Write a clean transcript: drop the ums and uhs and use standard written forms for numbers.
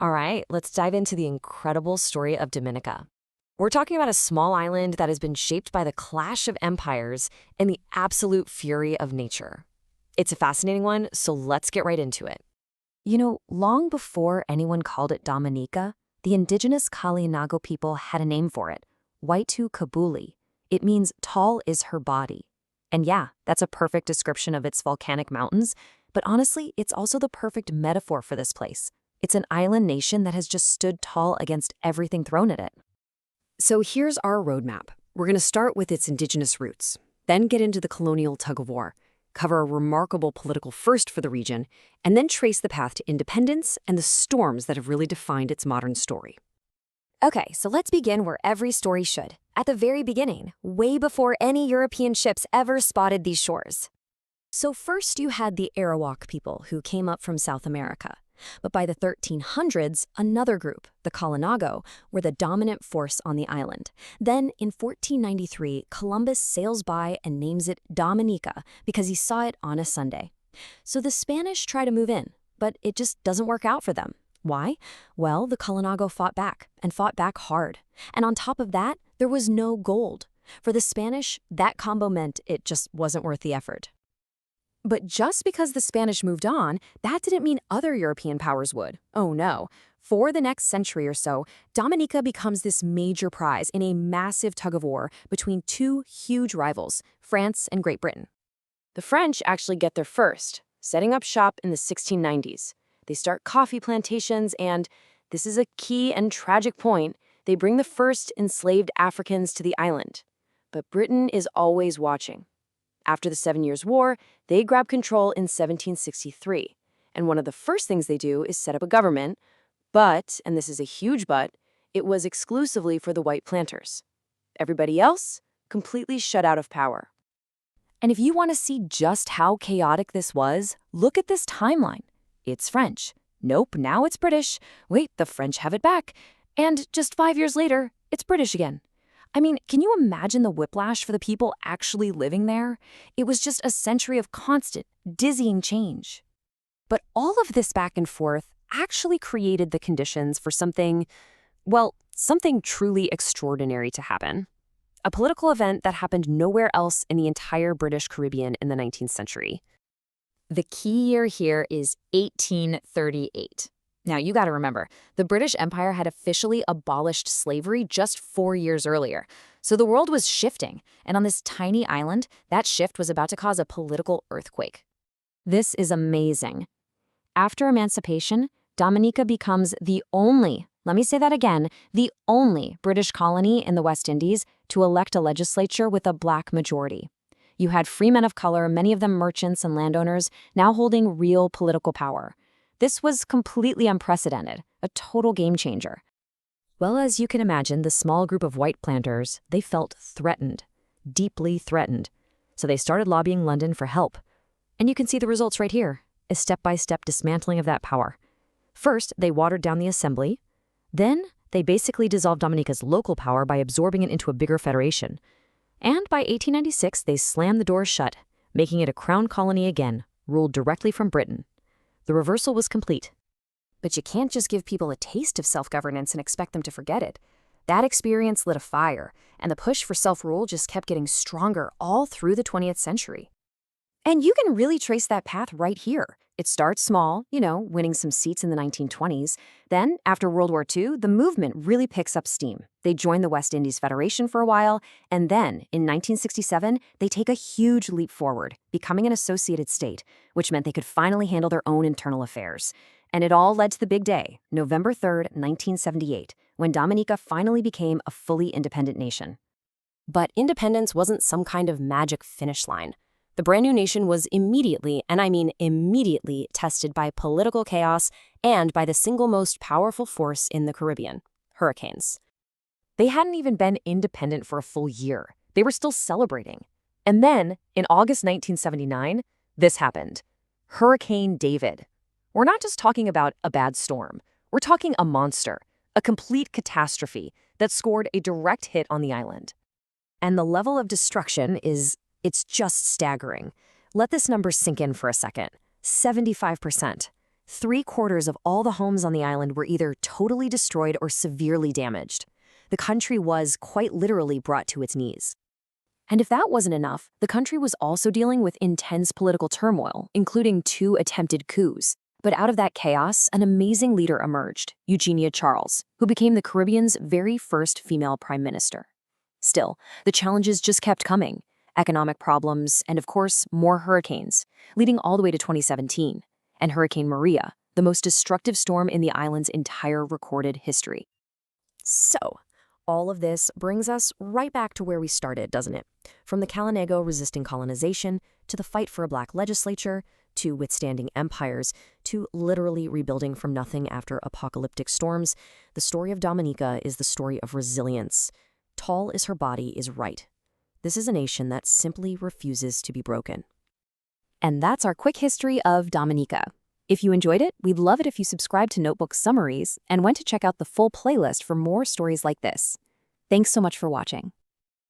All right, let's dive into the incredible story of Dominica. We're talking about a small island that has been shaped by the clash of empires and the absolute fury of nature. It's a fascinating one, so let's get right into it. Long before anyone called it Dominica, the indigenous Kalinago people had a name for it, Waitu Kabuli. It means tall is her body. And yeah, that's a perfect description of its volcanic mountains, but honestly, it's also the perfect metaphor for this place. It's an island nation that has just stood tall against everything thrown at it. So here's our roadmap. We're going to start with its indigenous roots, then get into the colonial tug-of-war, cover a remarkable political first for the region, and then trace the path to independence and the storms that have really defined its modern story. Okay, so let's begin where every story should, at the very beginning, way before any European ships ever spotted these shores. So first you had the Arawak people who came up from South America. But by the 1300s, another group, the Kalinago, were the dominant force on the island. Then, in 1493, Columbus sails by and names it Dominica because he saw it on a Sunday. So the Spanish try to move in, but it just doesn't work out for them. Why? Well, the Kalinago fought back, and fought back hard. And on top of that, there was no gold. For the Spanish, that combo meant it just wasn't worth the effort. But just because the Spanish moved on, that didn't mean other European powers would. Oh no. For the next century or so, Dominica becomes this major prize in a massive tug-of-war between two huge rivals, France and Great Britain. The French actually get there first, setting up shop in the 1690s. They start coffee plantations and, this is a key and tragic point, they bring the first enslaved Africans to the island. But Britain is always watching. After the 7 Years' War, they grab control in 1763, and one of the first things they do is set up a government, but, and this is a huge but, it was exclusively for the white planters. Everybody else, completely shut out of power. And if you want to see just how chaotic this was, look at this timeline. It's French. Nope, now it's British. Wait, the French have it back. And just 5 years later, it's British again. I mean, can you imagine the whiplash for the people actually living there? It was just a century of constant, dizzying change. But all of this back and forth actually created the conditions for something truly extraordinary to happen. A political event that happened nowhere else in the entire British Caribbean in the 19th century. The key year here is 1838. Now, you got to remember, the British Empire had officially abolished slavery just 4 years earlier. So the world was shifting, and on this tiny island, that shift was about to cause a political earthquake. This is amazing. After emancipation, Dominica becomes the only, let me say that again, the only British colony in the West Indies to elect a legislature with a black majority. You had free men of color, many of them merchants and landowners, now holding real political power. This was completely unprecedented, a total game changer. Well, as you can imagine, the small group of white planters, they felt threatened, deeply threatened. So they started lobbying London for help. And you can see the results right here, a step-by-step dismantling of that power. First, they watered down the assembly. Then, they basically dissolved Dominica's local power by absorbing it into a bigger federation. And by 1896, they slammed the doors shut, making it a crown colony again, ruled directly from Britain. The reversal was complete. But you can't just give people a taste of self-governance and expect them to forget it. That experience lit a fire, and the push for self-rule just kept getting stronger all through the 20th century. And you can really trace that path right here. It starts small, winning some seats in the 1920s. Then, after World War II, the movement really picks up steam. They join the West Indies Federation for a while, and then, in 1967, they take a huge leap forward, becoming an associated state, which meant they could finally handle their own internal affairs. And it all led to the big day, November 3rd, 1978, when Dominica finally became a fully independent nation. But independence wasn't some kind of magic finish line. The brand new nation was immediately, and I mean immediately, tested by political chaos and by the single most powerful force in the Caribbean, hurricanes. They hadn't even been independent for a full year. They were still celebrating. And then, in August 1979, this happened. Hurricane David. We're not just talking about a bad storm. We're talking a monster, a complete catastrophe that scored a direct hit on the island. And the level of destruction it's just staggering. Let this number sink in for a second. 75%. 3/4 of all the homes on the island were either totally destroyed or severely damaged. The country was, quite literally, brought to its knees. And if that wasn't enough, the country was also dealing with intense political turmoil, including 2 attempted coups. But out of that chaos, an amazing leader emerged, Eugenia Charles, who became the Caribbean's very first female prime minister. Still, the challenges just kept coming. Economic problems, and of course, more hurricanes, leading all the way to 2017, and Hurricane Maria, the most destructive storm in the island's entire recorded history. So, all of this brings us right back to where we started, doesn't it? From the Kalinago resisting colonization, to the fight for a black legislature, to withstanding empires, to literally rebuilding from nothing after apocalyptic storms, the story of Dominica is the story of resilience. Tall as her body is right. This is a nation that simply refuses to be broken. And that's our quick history of Dominica. If you enjoyed it, we'd love it if you subscribed to Notebook Summaries and went to check out the full playlist for more stories like this. Thanks so much for watching.